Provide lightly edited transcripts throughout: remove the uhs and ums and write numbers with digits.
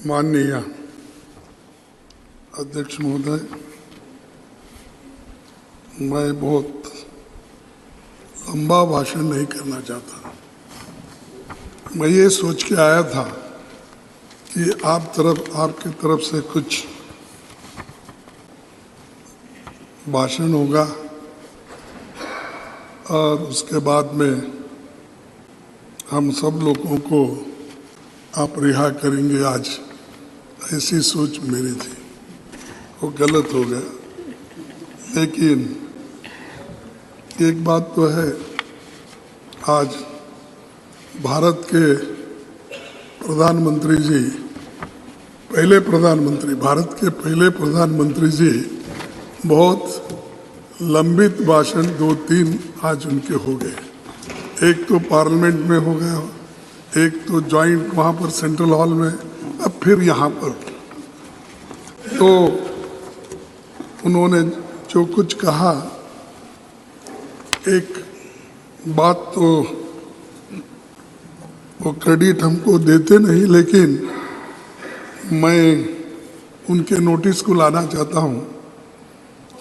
माननीय अध्यक्ष महोदय, मैं बहुत लंबा भाषण नहीं करना चाहता। मैं ये सोच के आया था कि आपके तरफ से कुछ भाषण होगा और उसके बाद में हम सब लोगों को आप रिहा करेंगे। आज ऐसी सोच मेरी थी, वो गलत हो गया। लेकिन एक बात तो है, आज भारत के प्रधानमंत्री जी, भारत के पहले प्रधानमंत्री जी बहुत लंबित भाषण 2-3 आज उनके हो गए। एक तो पार्लियामेंट में हो गया, एक तो जॉइंट वहाँ पर सेंट्रल हॉल में, अब फिर यहाँ पर। तो उन्होंने जो कुछ कहा, एक बात तो वो क्रेडिट हमको देते नहीं, लेकिन मैं उनके नोटिस को लाना चाहता हूँ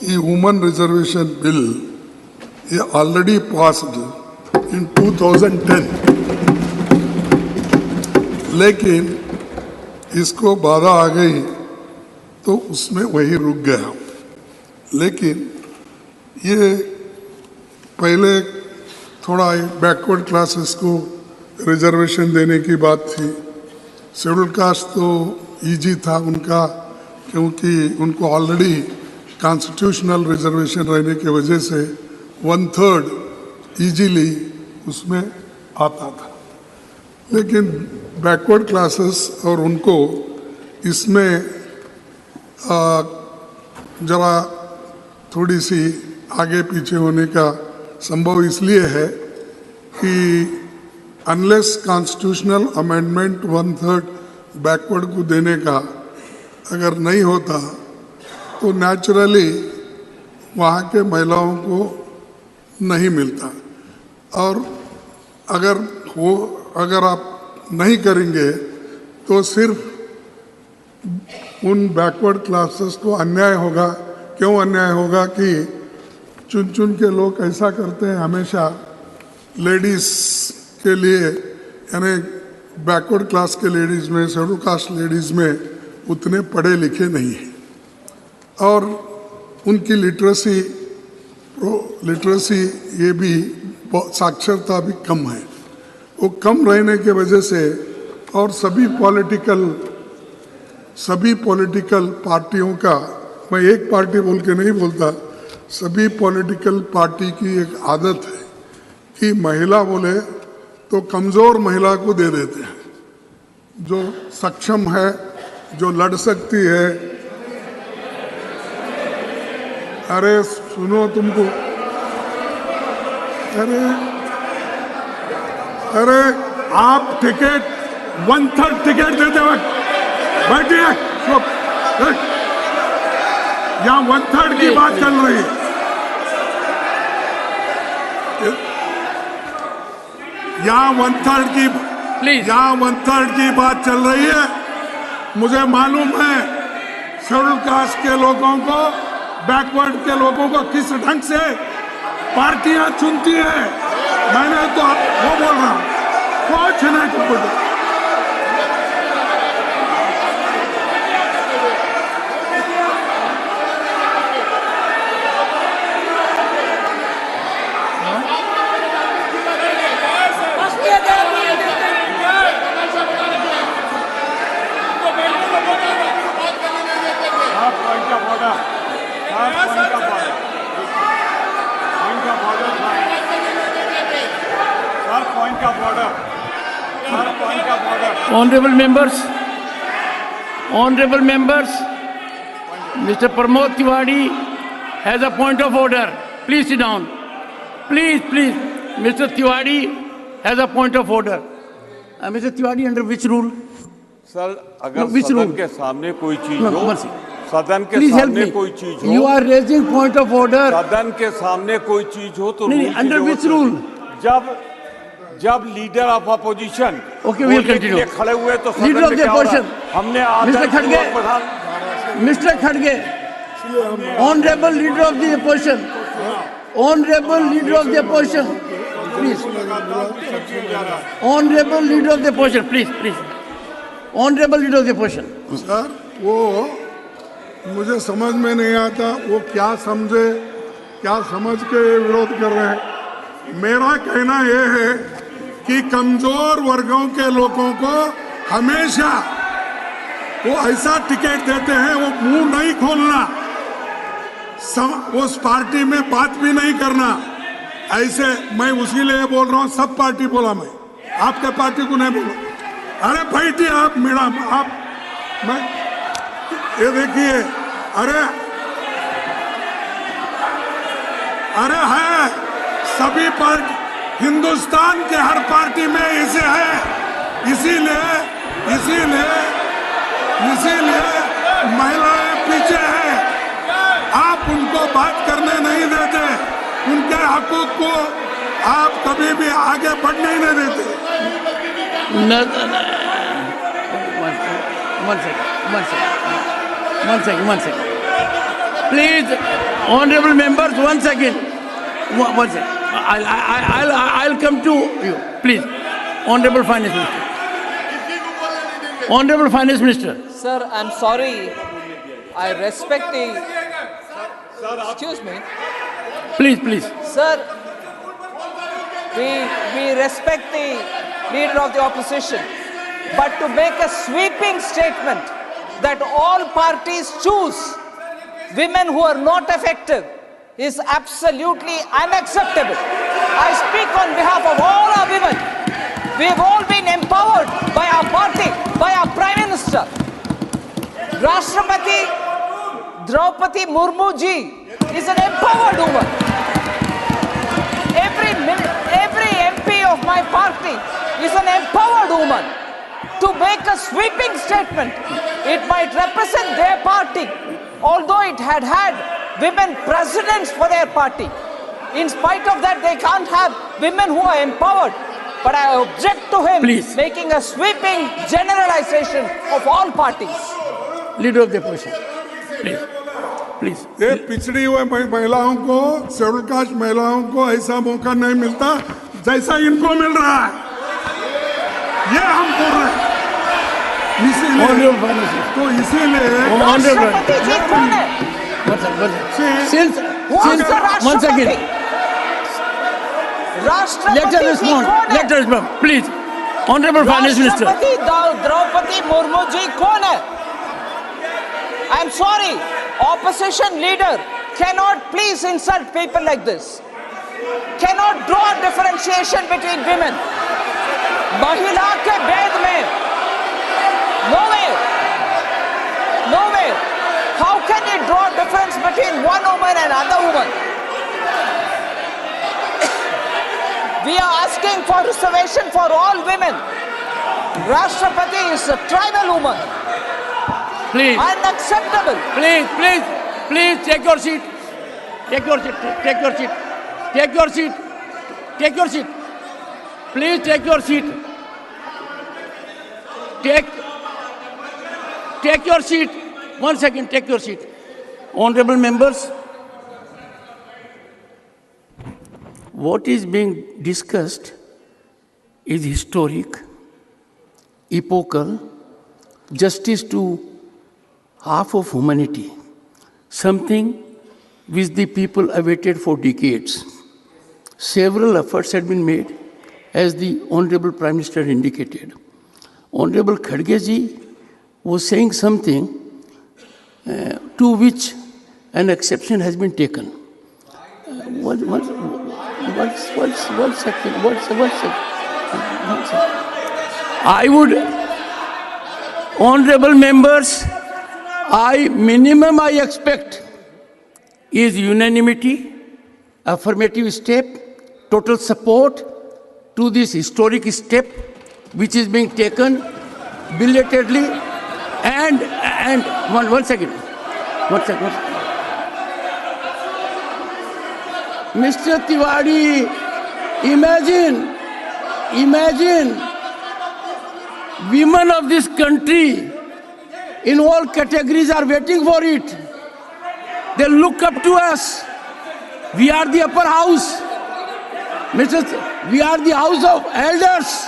कि वुमेन रिजर्वेशन बिल ये ऑलरेडी पास्ड इन 2010, लेकिन इसको बाधा आ गई तो उसमें वही रुक गया। लेकिन ये पहले थोड़ा बैकवर्ड क्लासेस को रिजर्वेशन देने की बात थी। शेड्यूल कास्ट तो इजी था उनका, क्योंकि उनको ऑलरेडी कॉन्स्टिट्यूशनल रिजर्वेशन रहने की वजह से 1/3 इजीली उसमें आता था। लेकिन बैकवर्ड क्लासेस और उनको इसमें जरा थोड़ी सी आगे पीछे होने का संभव इसलिए है कि अनलेस कॉन्स्टिट्यूशनल अमेंडमेंट 1/3 बैकवर्ड को देने का अगर नहीं होता तो नेचुरली वहाँ के महिलाओं को नहीं मिलता। और अगर आप नहीं करेंगे तो सिर्फ उन बैकवर्ड क्लासेस को अन्याय होगा। क्यों अन्याय होगा कि चुन चुन के लोग ऐसा करते हैं हमेशा लेडीज़ के लिए, यानी बैकवर्ड क्लास के लेडीज़ में, शेड्यूल कास्ट लेडीज़ में उतने पढ़े लिखे नहीं हैं और उनकी लिटरेसी ये भी साक्षरता भी कम है। वो कम रहने के वजह से और सभी पॉलिटिकल पार्टियों का, मैं एक पार्टी बोल के नहीं बोलता, सभी पॉलिटिकल पार्टी की एक आदत है कि महिला बोले तो कमज़ोर महिला को दे देते हैं, जो सक्षम है, जो लड़ सकती है। अरे सुनो, तुमको अरे आप टिकट 1/3 टिकट देते वक्त बैठिए, यहाँ 1/3 की बात चल रही है। यहाँ 1/3 की बात चल रही है। मुझे मालूम है शेड्यूल कास्ट के लोगों को, बैकवर्ड के लोगों को किस ढंग से पार्टियां चुनती है। मैंने तो वो बोल रहा हूँ, कुछ नहीं। Honorable members, Mr. Pramod Tiwari has a point of order. Please sit down. Please. Mr. Tiwari has a point of order. Mr. Tiwari, under which rule? Sir, अगर सदन के सामने कोई चीज हो, सदन के सामने कोई चीज हो, you are raising point of order. सदन के सामने कोई चीज हो तो under which rule? जब लीडर ऑफ अपोजिशन खड़े हुए तो लीडर ऑफ द अपोजिशन हमने Mr. आदरणीय Khadge, Pradhan Mr. Khadge, Honorable Leader of the Opposition, Honorable Leader of the Opposition, please. Honorable Leader of the Opposition, please, please. Honorable Leader of the Opposition. Sir वो मुझे समझ में नहीं आता वो क्या समझे, क्या समझ के विरोध कर रहे हैं। मेरा कहना यह है कि कमजोर वर्गों के लोगों को हमेशा वो ऐसा टिकट देते हैं, वो मुंह नहीं खोलना, उस पार्टी में बात भी नहीं करना। ऐसे मैं उसी लिए बोल रहा हूँ, सब पार्टी बोला, मैं आपके पार्टी को नहीं बोला। अरे बैठिए आप मैडम, आप मैं ये देखिए, अरे है सभी पार्टी, हिंदुस्तान के हर पार्टी में इसे है, इसीलिए महिलाएं पीछे हैं। आप उनको बात करने नहीं देते, उनके हकूक को आप कभी भी आगे बढ़ने ही नहीं देते। One second. Please, honorable members, 1 second. One second. I'll come to you. Please, honorable Finance Minister. Honorable Finance Minister. Sir, I'm sorry. I respect the... Excuse me. Please. Sir, we respect the leader of the opposition. But to make a sweeping statement that all parties choose women who are not effective is absolutely unacceptable. I speak on behalf of all our women. We have all been empowered by our party, by our Prime Minister. Rashtrapati Draupadi Murmu ji is an empowered woman. Every MP of my party is an empowered woman. To make a sweeping statement, it might represent their party, although it had women presidents for their party. In spite of that, they can't have women who are empowered. But I object to him making a sweeping generalization of all parties. Leader of the opposition, please. ये पिछड़ी हुए महिलाओं को, schedule caste महिलाओं को ऐसा मौका नहीं मिलता जैसा इनको मिल रहा है, ये हम बोल रहे हैं। इसीलिए राष्ट्रपति जी कौन है? Once again. Let us respond. Please. Honorable Finance Minister. राष्ट्रपति द्रौपदी मुर्मू जी कौन है? I'm sorry. Opposition leader cannot please insult people like this. Cannot draw differentiation between women. महिला के भेद में nowhere. How can you draw difference between one woman and another woman? We are asking for reservation for all women. Rashtrapati is a tribal woman. Please. Unacceptable. Please, take your seat. Take your seat. Please take your seat. Take your seat. 1 second, take your seat. Honorable members, what is being discussed is historic, epochal, justice to half of humanity, something which the people awaited for decades. Several efforts had been made, as the Honorable Prime Minister indicated. Honorable Khadge ji was saying something to which an exception has been taken. One second. I would, honorable members, minimum I expect is unanimity, affirmative step, total support to this historic step which is being taken belatedly and one second. Mr. Tiwari, imagine women of this country in all categories are waiting for it. They look up to us. We are the upper house. We are the house of elders.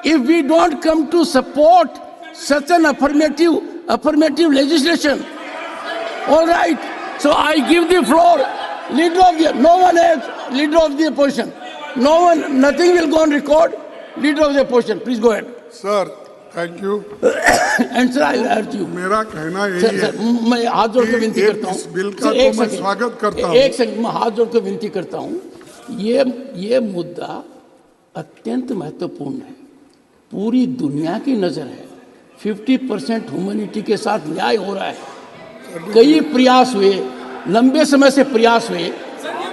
If we don't come to support such an affirmative legislation, all right. So I give the floor. No one else. Leader of the opposition. No one. Nothing will go on record. Leader of the opposition. Please go ahead. Sir thank you. And sir, I urge you. मेरा कहना यही sir, है मैं हाथ जोड़ के विनती करता हूँ। इस बिल का एक तो मैं सेकंड, स्वागत करता हूँ। एक सेकंड, मैं हाथ जोड़ के विनती करता हूँ। ये मुद्दा अत्यंत महत्वपूर्ण है। पूरी दुनिया की नजर है। 50% ह्यूमैनिटी के साथ न्याय हो रहा है। कई प्रयास हुए, लंबे समय से प्रयास हुए।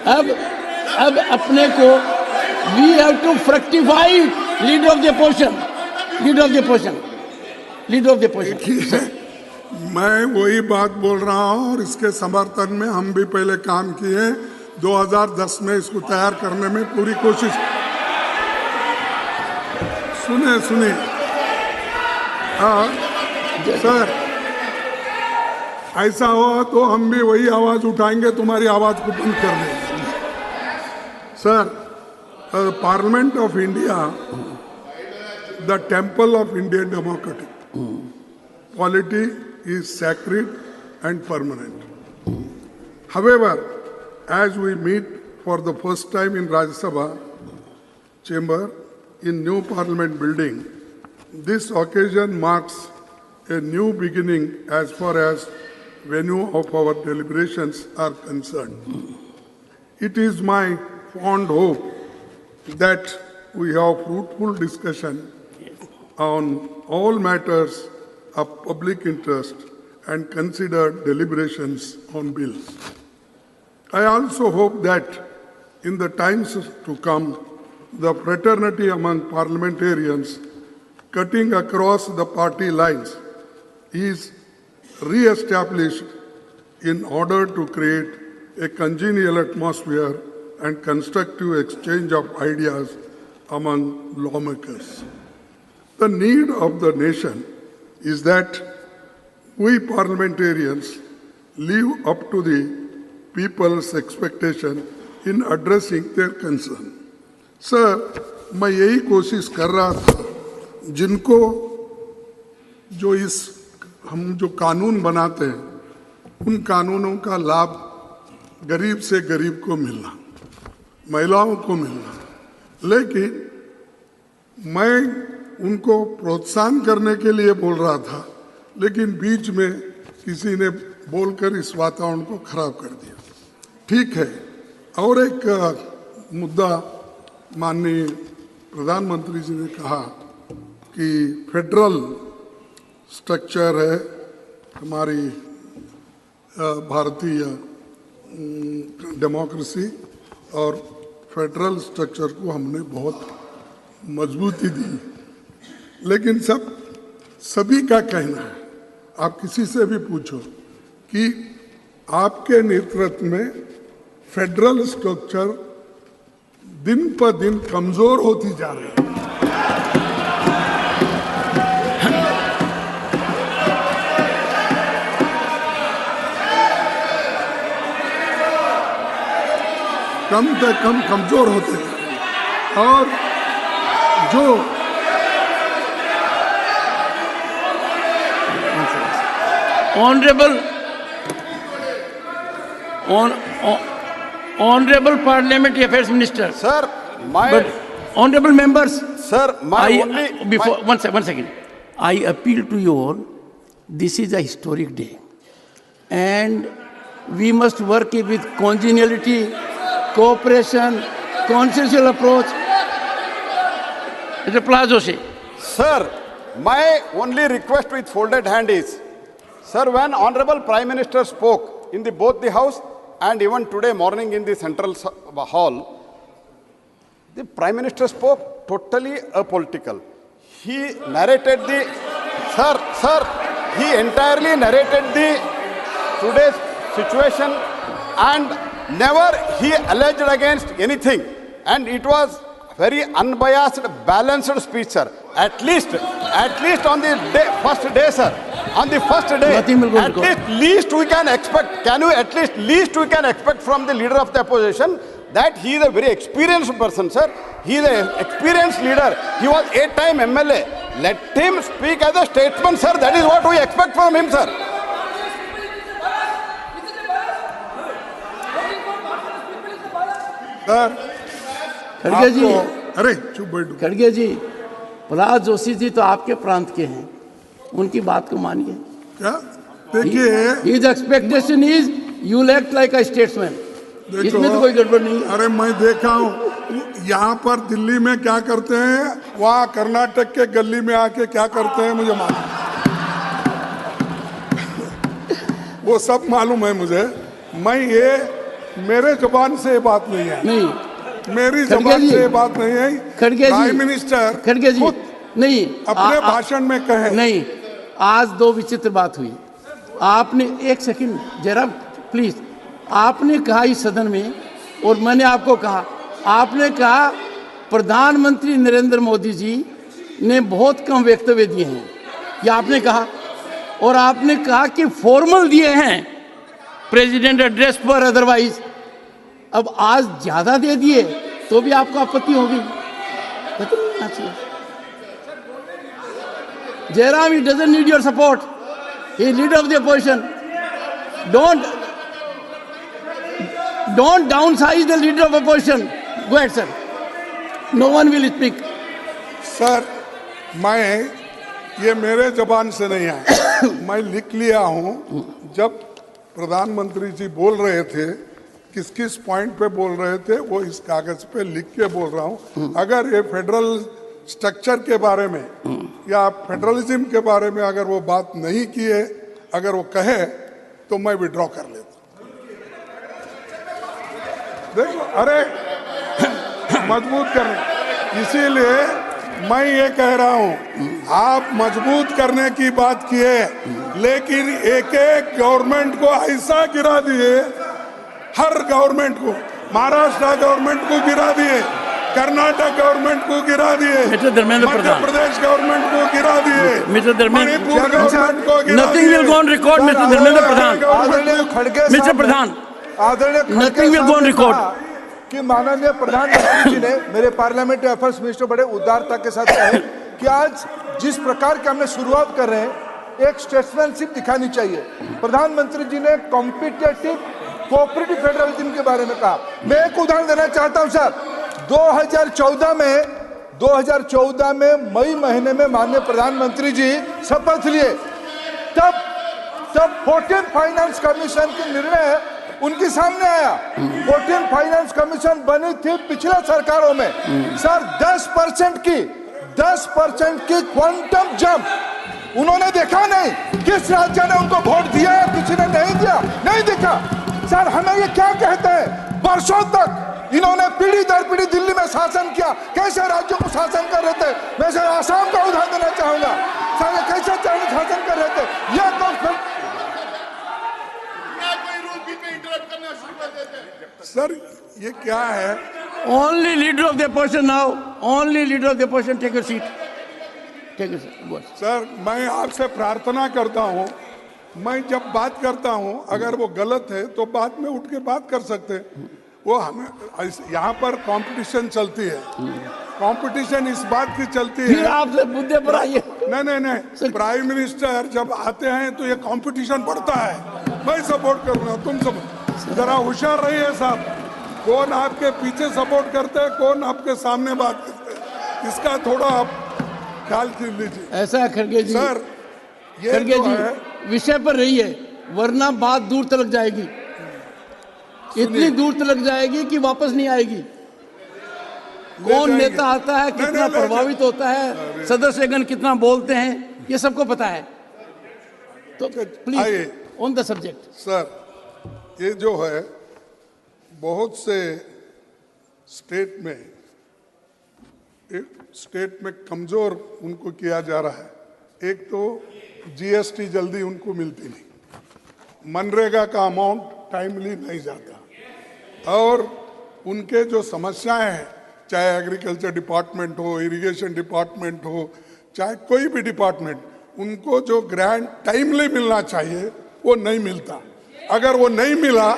अब अपने को we have to fructify leader of the opposition, leader of the opposition, leader of the opposition. मैं वही बात बोल रहा हूँ और इसके समर्थन में हम भी पहले काम किए। 2010 में इसको तैयार करने में पूरी कोशिश। सुने हाँ सर, ऐसा हो तो हम भी वही आवाज उठाएंगे, तुम्हारी आवाज को बंद कर देंगे। Sir, parliament of India, the temple of Indian democratic polity is sacred and permanent. However, as we meet for the first time in Rajya Sabha chamber in new parliament building, this occasion marks a new beginning as far as venue of our deliberations are concerned. It is my fond hope that we have fruitful discussion on all matters of public interest and consider deliberations on bills. I also hope that in the times to come, the fraternity among parliamentarians cutting across the party lines is re-established in order to create a congenial atmosphere and constructive exchange of ideas among lawmakers. The need of the nation is that we parliamentarians live up to the people's expectation in addressing their concern. Sir, मैं यही कोशिश कर रहा था, जिनको हम जो कानून बनाते हैं, उन कानूनों का लाभ गरीब से गरीब को मिलना, महिलाओं को मिलना, लेकिन मैं उनको प्रोत्साहन करने के लिए बोल रहा था, लेकिन बीच में किसी ने बोलकर इस वातावरण को खराब कर दिया। ठीक है। और एक मुद्दा माननीय प्रधानमंत्री जी ने कहा कि फेडरल स्ट्रक्चर है हमारी भारतीय डेमोक्रेसी, और फेडरल स्ट्रक्चर को हमने बहुत मजबूती दी। लेकिन सभी का कहना है, आप किसी से भी पूछो कि आपके नेतृत्व में फेडरल स्ट्रक्चर दिन पर दिन कमजोर होती जा रही है। कम से कम कमजोर होते हैं। और जो Honorable Parliamentary Affairs Minister. Sir, honorable members. Sir, one second. I appeal to you all. This is a historic day, and we must work it with congeniality, cooperation, consensual approach. Mr. Plazosi. Sir, my only request with folded hand is, sir, when Honorable Prime Minister spoke in both the House and even today morning in the Central Hall, the Prime Minister spoke totally apolitical. He narrated he entirely narrated today's situation and never he alleged against anything. And it was very unbiased, balanced speech, sir. At least on the first day, sir. on the first day. Nothing will go At least we can expect, can you at least we can expect from the leader of the opposition that he is a very experienced person, sir. He is an experienced leader. He was 8-time MLA. Let him speak as a statesman, sir. That is what we expect from him, sir. Sir खड़गे जी, अरे चुप बैठो। खड़गे जी, प्रहलाद जोशी जी तो आपके प्रांत के हैं, उनकी बात को मानिए। क्या देखिए, His expectation is you will act like a statesman. इसमें तो कोई गड़बड़ नहीं है। अरे मैं देखा हूँ यहाँ पर दिल्ली में क्या करते हैं, वहाँ कर्नाटक के गली में आके क्या करते हैं मुझे मालूम, वो सब मालूम है मुझे। मैं ये मेरे जुबान से ये बात नहीं है, नहीं मेरी जुबान से ये बात नहीं है। खड़गे जी, प्राइम मिनिस्टर खड़गे जी, खुद नहीं अपने भाषण में कहे नहीं। आज दो विचित्र बात हुई। आपने एक सेकंड जरा प्लीज, आपने कहा इस सदन में और मैंने आपको कहा, आपने कहा प्रधानमंत्री नरेंद्र मोदी जी ने बहुत कम वक्तव्य दिए हैं, ये आपने कहा। और आपने कहा कि फॉर्मल दिए हैं प्रेसिडेंट एड्रेस पर, अदरवाइज। अब आज ज्यादा दे दिए तो भी आपको आपत्ति होगी, खत्म होना चाहिए। Jairam, he doesn't need your support. He is leader of the opposition. Don't downsize the leader of opposition. Go ahead, sir. No one will speak. Sir मैं ये मेरे जबान से नहीं आया, मैं लिख लिया हूँ। जब प्रधानमंत्री जी बोल रहे थे, किस किस पॉइंट पे बोल रहे थे, वो इस कागज पे लिख के बोल रहा हूँ। अगर ये फेडरल स्ट्रक्चर के बारे में या फेडरलिज्म के बारे में अगर वो बात नहीं की है, अगर वो कहे तो मैं विड्रॉ कर लेता। देखो, अरे मजबूत करने, इसीलिए मैं ये कह रहा हूँ, आप मजबूत करने की बात किए, लेकिन एक एक गवर्नमेंट को ऐसा गिरा दिए, हर गवर्नमेंट को, महाराष्ट्र गवर्नमेंट को गिरा दिए, कर्नाटक गवर्नमेंट को गिरा दिए, मध्य प्रदेश गवर्नमेंट को गिरा दिए, मणिपुर गवर्नमेंट को गिरा दिए। Nothing will go on record, Mr. Dharmendra Pradhan. Mr. Pradhan, nothing will go on record. कि माननीय प्रधानमंत्री जी ने मेरे पार्लियामेंट्री अफेयर्स मिनिस्टर बड़े उदारता के साथ कहे कि आज जिस प्रकार के हमने शुरुआत कर रहे हैं, एक स्टेट्समैनशिप दिखानी चाहिए। प्रधानमंत्री जी ने कॉम्पिटिटिव कोऑपरेटिव फेडरलिज्म के बारे में कहा। मैं एक उदाहरण देना चाहता हूं सर। 2014 में मई महीने में माननीय प्रधानमंत्री जी शपथ लिए, तब 14th फाइनेंस कमीशन के निर्णय उनके सामने आया। 14th फाइनेंस कमीशन बनी थी पिछले सरकारों में सर, 10% की क्वांटम जंप उन्होंने देखा नहीं। किस राज्य ने उनको वोट दिया या किसी ने नहीं दिया, नहीं देखा। सर हमें ये क्या कहते हैं, वर्षों तक इन्होंने पीढ़ी दर पीढ़ी दिल्ली में शासन किया, कैसे राज्यों को शासन कर रहे थे। मैं सर आसाम का उदाहरण देना चाहूंगा, सर कैसे शासन कर रहे थे। यह तो सर ये क्या है? Only leader of the opposition now. Only leader of the opposition. Take your seat. Take your seat. Sir मैं आपसे प्रार्थना करता हूँ, मैं जब बात करता हूँ अगर वो गलत है तो बाद में उठ के बात कर सकते हैं। वो हमें यहाँ पर कंपटीशन चलती है, कंपटीशन इस बात की चलती है। आपसे मुद्दे पर आइए। नहीं, प्राइम मिनिस्टर जब आते हैं तो ये कंपटीशन बढ़ता है। मैं सपोर्ट करूँगा, तुम सब जरा होशियार रहिए साहब, कौन आपके पीछे सपोर्ट करते हैं, कौन आपके सामने बात करते हैं, इसका थोड़ा आप ख्याल लीजिए। ऐसा है खड़गे जी, सर ये खड़गे जो जी है, विषय पर रहिए, वरना बात दूर तक जाएगी, इतनी दूर तक जाएगी कि वापस नहीं आएगी। कौन नेता आता है, कितना प्रभावित होता है, सदस्यगण कितना बोलते हैं, ये सबको पता है। तो please on the subject. Sir ये जो है बहुत से स्टेट में कमजोर उनको किया जा रहा है। एक तो जीएसटी जल्दी उनको मिलती नहीं, मनरेगा का अमाउंट टाइमली नहीं जाता, और उनके जो समस्याएं हैं, चाहे एग्रीकल्चर डिपार्टमेंट हो, इरिगेशन डिपार्टमेंट हो, चाहे कोई भी डिपार्टमेंट, उनको जो ग्रांट टाइमली मिलना चाहिए वो नहीं मिलता। अगर वो नहीं मिला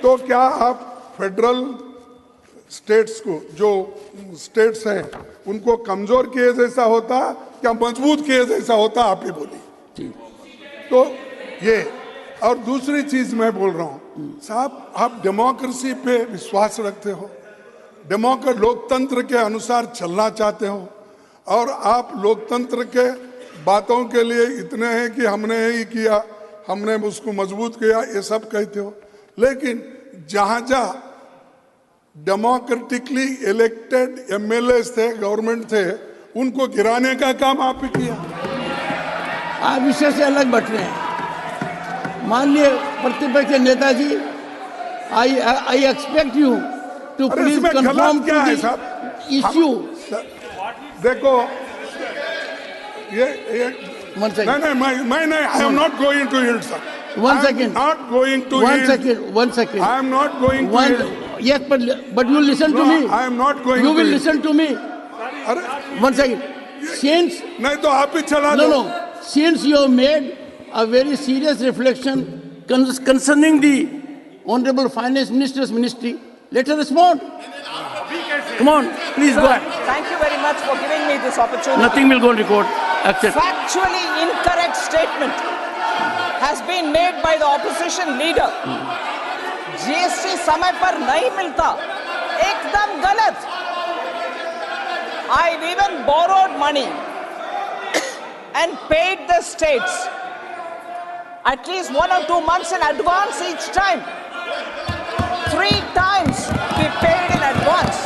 तो क्या आप फेडरल स्टेट्स को, जो स्टेट्स हैं, उनको कमजोर किए जैसा होता क्या मजबूत किए जैसा होता? आप ही बोलिए। तो ये, और दूसरी चीज मैं बोल रहा हूं साहब, आप डेमोक्रेसी पे विश्वास रखते हो, लोकतंत्र के अनुसार चलना चाहते हो, और आप लोकतंत्र के बातों के लिए इतने हैं कि हमने ही किया, हमने उसको मजबूत किया, ये सब कहते हो। लेकिन जहां जहां डेमोक्रेटिकली इलेक्टेड एमएलए थे, गवर्नमेंट थे, उनको गिराने का काम आप ही किया। आप विषय से अलग बढ़ रहे हैं। माननीय प्रतिपक्ष के नेताजी, आई एक्सपेक्ट यू टू अरे प्लीज इसमें कंफर्म गलत क्या है टू साहब? इश्यू। देखो ये One second. मैं नहीं, I am not going to hint sir. One second. Not going to One hint. second. One second. I am not going to One. Hint. Yes, but you listen to me. I am not going You to will hint. listen to me. अरे One second. Since नहीं तो आप ही चला no, दो। no. Since you have made a very serious reflection concerning the Honorable Finance Minister's ministry, let her respond. Come on, please go ahead. Thank you very much for giving me this opportunity. Nothing will go on record. Accept. Factually incorrect statement has been made by the opposition leader. GST समय पर नहीं मिलता, एकदम गलत. I've even borrowed money and paid the states at least 1 or 2 months in advance each time. 3 times we paid in advance.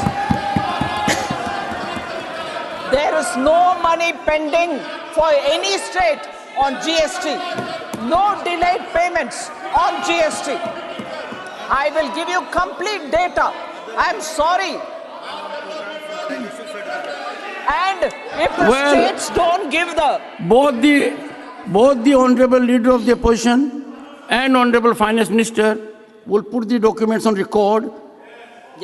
There is no money pending for any state on GST. No delayed payments on GST. I will give you complete data. I am sorry. And if the Well, states don't give the both the honorable leader of the opposition and honorable finance minister will put the documents on record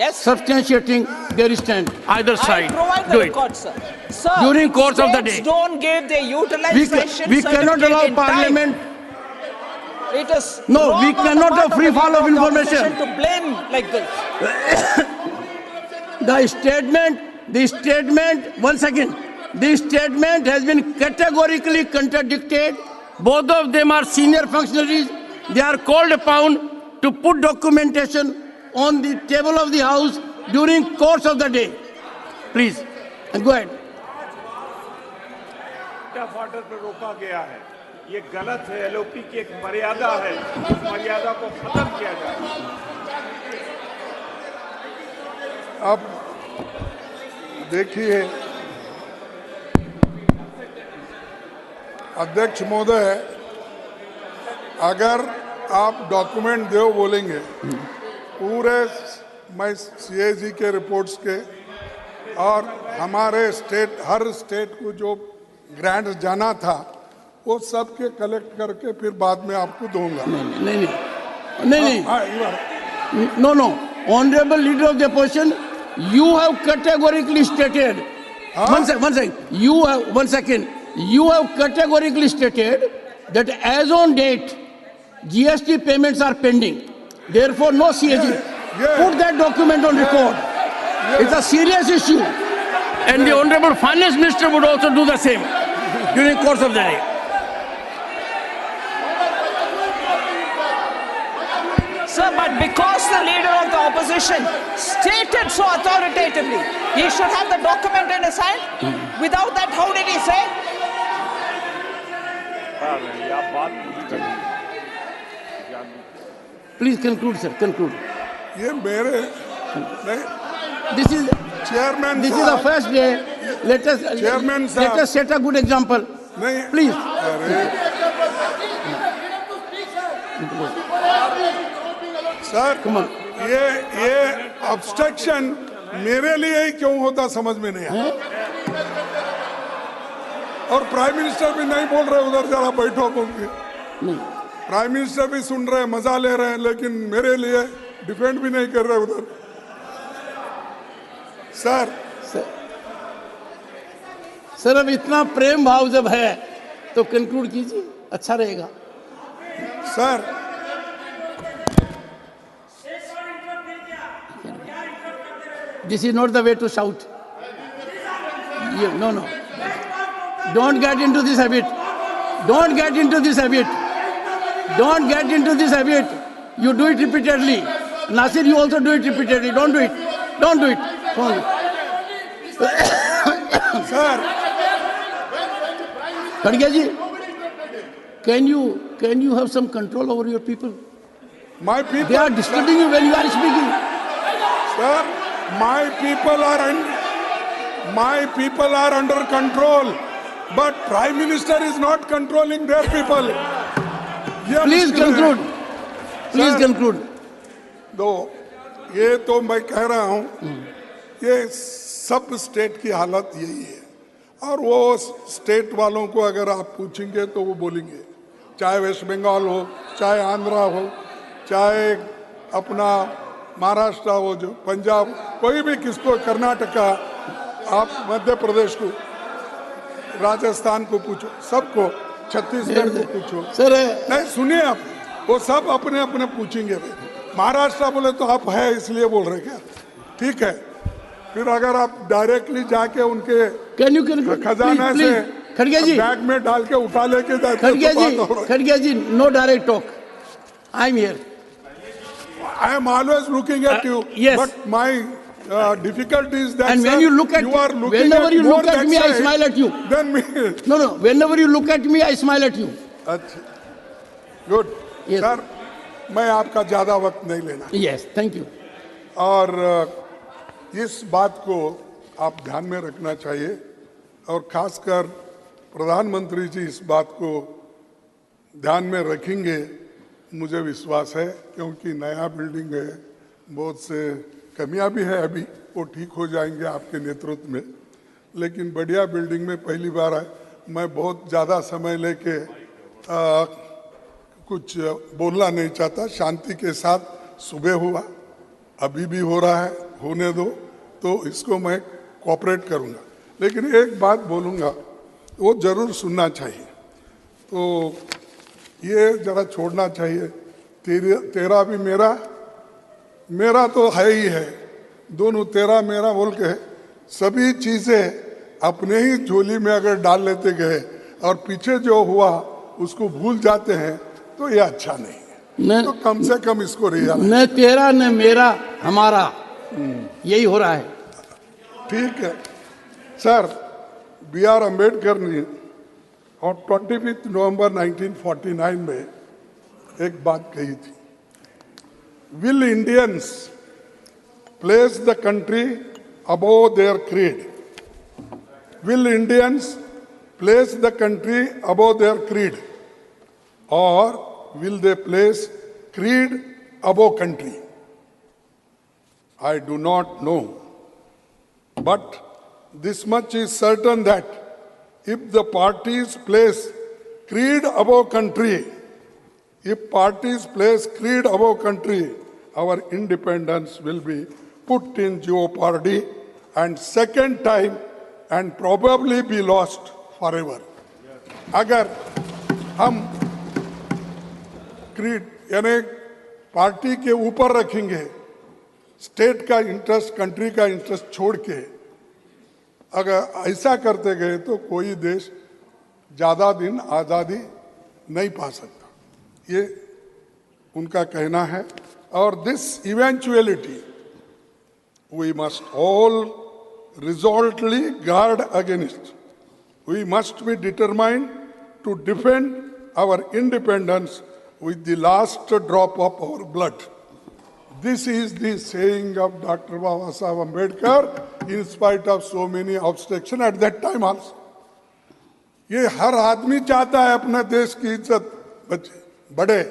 yes, substantiating their stand. Either I side. provide Do the it. record, sir. Sir, During course of the states day. don't give their utilization We cannot certificate allow in time. parliament. It is No, wrong we on the cannot part have of free the fall leader of the information. opposition to blame like this. The statement, one second. The statement has been categorically contradicted. Both of them are senior functionaries. They are called upon to put documentation on the table of the House during course of the day. Please, go ahead. Order पर रोका गया है, ये गलत है। LOP की एक मर्यादा है, उस मर्यादा को खत्म किया जाए। अब देखिए अध्यक्ष महोदय, अगर आप डॉक्यूमेंट दो बोलेंगे पूरे, मैं सीएजी के रिपोर्ट्स के और हमारे स्टेट, हर स्टेट को जो ग्रांट जाना था वो सब के कलेक्ट करके फिर बाद में आपको दूंगा। नहीं. हाँ, you are- No. Honorable leader of the opposition, you have categorically stated. One second. One second. You have categorically stated that as on date, GST payments are pending. Therefore, no CAG. Yeah. Put that document on record. It's a serious issue. And the Honorable Finance Minister would also do the same during course of the day. Sir, but because the leader of the opposition stated so authoritatively, he should have the document in his hand. Without that, how did he say? आप बात पूरी करिए। Please conclude, sir. Conclude. ये मेरे नहीं, This is chairman this is the first day. Let Chairman sir. us set a good example. नहीं, Please. अरे sir, Come on. ये ऑब्स्ट्रक्शन मेरे लिए ही क्यों होता समझ में नहीं आया। और प्राइम मिनिस्टर भी नहीं बोल रहे, उधर जरा बैठो बोल के। प्राइम मिनिस्टर भी सुन रहे हैं, मजा ले रहे हैं, लेकिन मेरे लिए डिफेंड भी नहीं कर रहे उधर। सर सर, अब इतना प्रेम भाव जब है तो कंक्लूड कीजिए, अच्छा रहेगा। Sir, This is not the way to shout. No. Don't get into this habit. Don't get into this habit. Don't get into this habit. You do it repeatedly. Nasir, you also do it repeatedly. Don't do it. Don't do it. Don't do it. Sir, Khadge ji, can you have some control over your people? my people, They are disturbing you when you are speaking. sir, my people are under control, but Prime Minister is not controlling their people. ये Please मुश्किल है। conclude. Please Sir, conclude. दो, ये तो मैं कह रहा हूं, ये सब स्टेट की हालत यही है, और वो स्टेट वालों को अगर आप पूछेंगे तो वो बोलेंगे, चाहे वेस्ट बंगाल हो, चाहे आंध्रा हो, चाहे अपना महाराष्ट्र हो, जो पंजाब, कोई भी, किसको, कर्नाटका, आप मध्य प्रदेश को, राजस्थान को पूछो, सबको, छत्तीसगढ़ को पूछो। सर, नहीं सुनिए आप, वो सब अपने अपने पूछेंगे। महाराष्ट्र बोले तो आप है इसलिए बोल रहे क्या? ठीक है, फिर अगर आप डायरेक्टली जाके उनके can you conclude? खजाना Please, से please. Khadge ji, बैग में डाल के उठा लेके जाते तो Khadge ji, no direct talk. I am here. I am always looking at you, yes. but my difficulty is that, And when sir, you look at, you are looking whenever at you more look at that me, I side smile at you. than me. No. Whenever you look at me, I smile at you. अच्छा, good. Yes. Sir, मैं आपका ज्यादा वक्त नहीं लेना, Yes, thank you. और इस बात को आप ध्यान में रखना चाहिए, और खासकर प्रधानमंत्री जी इस बात को ध्यान में रखेंगे, मुझे विश्वास है, क्योंकि नया बिल्डिंग है, बहुत से कमियां भी है, अभी वो ठीक हो जाएंगे आपके नेतृत्व में, लेकिन बढ़िया बिल्डिंग में पहली बार है। मैं बहुत ज़्यादा समय लेके कुछ बोलना नहीं चाहता, शांति के साथ सुबह हुआ, अभी भी हो रहा है, होने दो, तो इसको मैं कोऑपरेट करूंगा, लेकिन एक बात बोलूंगा, वो जरूर सुनना चाहिए, तो ये जरा छोड़ना चाहिए। तेरा भी मेरा तो है ही है, दोनों तेरा मेरा बोल के सभी चीजें अपने ही झोली में अगर डाल लेते गए और पीछे जो हुआ उसको भूल जाते हैं, तो ये अच्छा नहीं है। तो कम से कम इसको रियलाइज, न तेरा न मेरा, हमारा, यही हो रहा है। ठीक है सर। B.R. अम्बेडकर ने और 25 नवंबर 1949 में एक बात कही थी, will Indians place the country above their creed, will Indians place the country above their creed, और will they place creed above country? I do not know. But this much is certain, that if the parties place creed above country, if parties place creed above country, our independence will be put in jeopardy, and second time, and probably be lost forever. अगर हम creed यानी party के ऊपर रखेंगे, state का interest, country का interest छोड़ के अगर ऐसा करते गए, तो कोई देश ज़्यादा दिन आज़ादी नहीं पा सकता, ये उनका कहना है। और this eventuality we must all resolutely guard against, we must be determined to defend our independence with the last drop of our blood. This is the saying of Dr. Baba Saheb Ambedkar, in spite of so many obstructions at that time also. ये हर आदमी चाहता है अपने देश की इज्जत बढ़े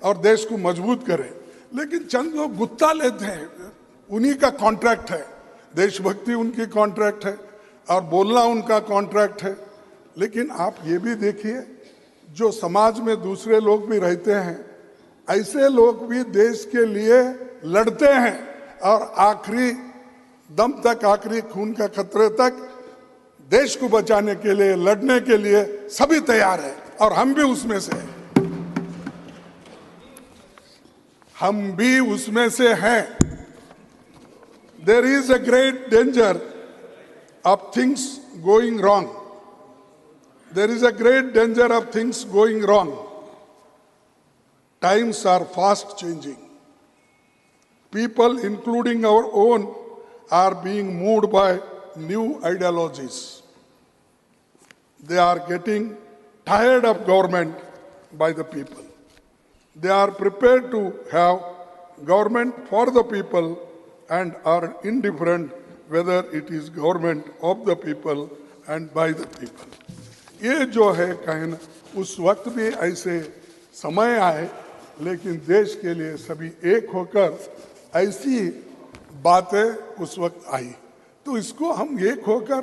और देश को मजबूत करे, लेकिन चंद लोग गुत्ता लेते हैं, उन्हीं का कॉन्ट्रैक्ट है, देशभक्ति उनकी कॉन्ट्रैक्ट है और बोलना उनका कॉन्ट्रैक्ट है। लेकिन आप ये भी देखिए, जो समाज में दूसरे लोग भी रहते हैं, ऐसे लोग भी देश के लिए लड़ते हैं और आखिरी दम तक, आखिरी खून का खतरे तक देश को बचाने के लिए, लड़ने के लिए सभी तैयार है और हम भी उसमें से हैं। हम भी उसमें से हैं। There is a great danger of things going wrong. There is a great danger of things going wrong. Times are fast changing. People, including our own, are being moved by new ideologies. They are getting tired of government by the people. They are prepared to have government for the people and are indifferent whether it is government of the people and by the people. ये जो है कहना, उस वक्त भी ऐसे समय आए, लेकिन देश के लिए सभी एक होकर ऐसी बातें उस वक्त आई। तो इसको हम एक होकर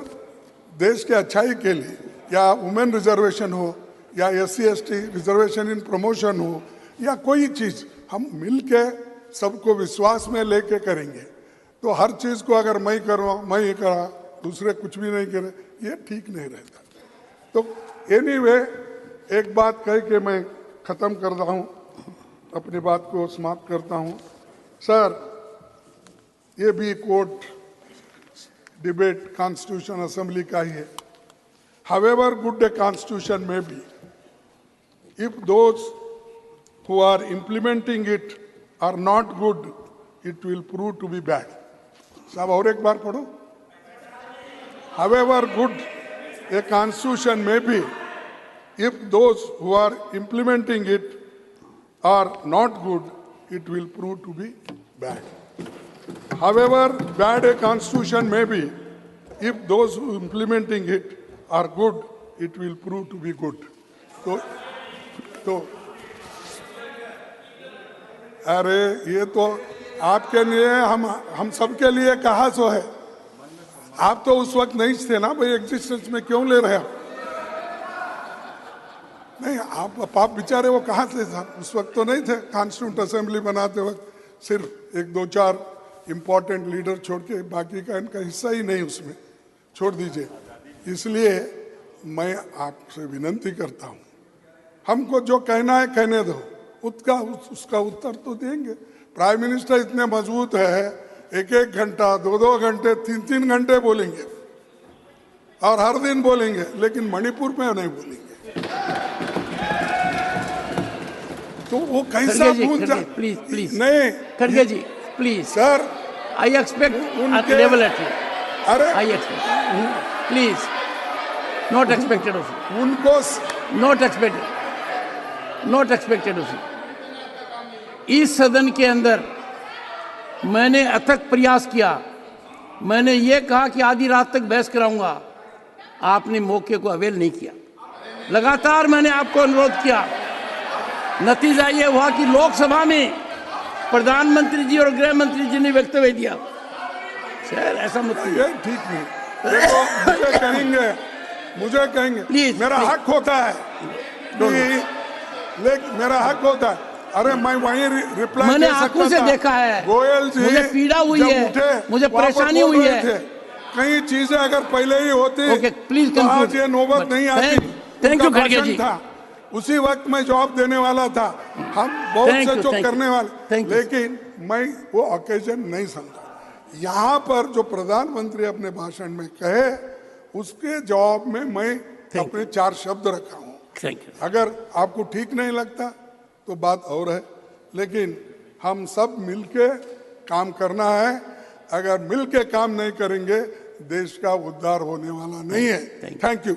देश के अच्छाई के लिए, या वुमेन रिजर्वेशन हो, या SC/ST रिजर्वेशन इन प्रमोशन हो, या कोई चीज, हम मिलके सबको विश्वास में लेके करेंगे। तो हर चीज को अगर मैं करूँ, मैं ये करा, दूसरे कुछ भी नहीं करे, ये ठीक नहीं रहता। तो एनीवे, एक बात कह के मैं खत्म कर रहा हूँ, अपनी बात को समाप्त करता हूँ। सर, ये भी कोर्ट डिबेट कॉन्स्टिट्यूशन असेंबली का ही है। However good a constitution may be, if those who are implementing it are not good, it will prove to be bad. साहब और एक बार पढ़ो। However good a constitution may be, if those who are implementing it are not good, it will prove to be bad. However bad a constitution may be, if those who are implementing it are good, it will prove to be good. तो अरे ये तो आपके लिए, हम सबके लिए कहा सो है। आप तो उस वक्त नहीं थे ना भाई, एग्जिस्टेंस में क्यों ले रहे आप? नहीं, आप बेचारे वो कहाँ थे साहब? उस वक्त तो नहीं थे। कॉन्स्टिट्यूंट असेंबली बनाते वक्त सिर्फ एक दो चार इंपॉर्टेंट लीडर छोड़ के बाकी का इनका हिस्सा ही नहीं उसमें, छोड़ दीजिए। इसलिए मैं आपसे विनती करता हूँ, हमको जो कहना है कहने दो, उसका उत्तर तो देंगे। प्राइम मिनिस्टर इतने मजबूत है, एक एक घंटा, दो दो घंटे, तीन तीन घंटे बोलेंगे और हर दिन बोलेंगे, लेकिन मणिपुर में नहीं बोलेंगे। तो वो कैसा पूछा? प्लीज प्लीज नहीं, खड़गे जी प्लीज सर, आई एक्सपेक्ट उनके लेवल एट, अरे I expect, please, not expected of you, उनको नॉट एक्सपेक्टेड ऑफ यू। इस सदन के अंदर मैंने अथक प्रयास किया, मैंने ये कहा कि आधी रात तक बहस कराऊंगा, आपने मौके को अवेल नहीं किया। लगातार मैंने आपको अनुरोध किया, नतीजा ये हुआ कि लोकसभा में प्रधानमंत्री जी और गृह मंत्री जी ने वक्तव्य दिया। सर ऐसा मत ये ठीक नहीं। देखो, मुझे कहेंगे प्लीज, मेरा हक होता है, लेकिन मेरा हक होता है। अरे मैं वहीं रिप्लाई मैंने आंखों से देखा है, गोयल जी मुझे पीड़ा हुई है, मुझे परेशानी हुई है। कई चीजें अगर पहले ही होती प्लीज तो आज ये नौबत नहीं आती। थैंक यू खड़गे जी। उसी वक्त मैं जवाब देने वाला था, हम बहुत से जो करने वाले, लेकिन मैं वो ओकेजन नहीं समझा। यहाँ पर जो प्रधानमंत्री अपने भाषण में कहे, उसके जवाब में मैं अपने चार शब्द रखा हूँ। अगर आपको ठीक नहीं लगता तो बात और है, लेकिन हम सब मिलके काम करना है। अगर मिलके काम नहीं करेंगे, देश का उद्धार होने वाला नहीं है। Thank you.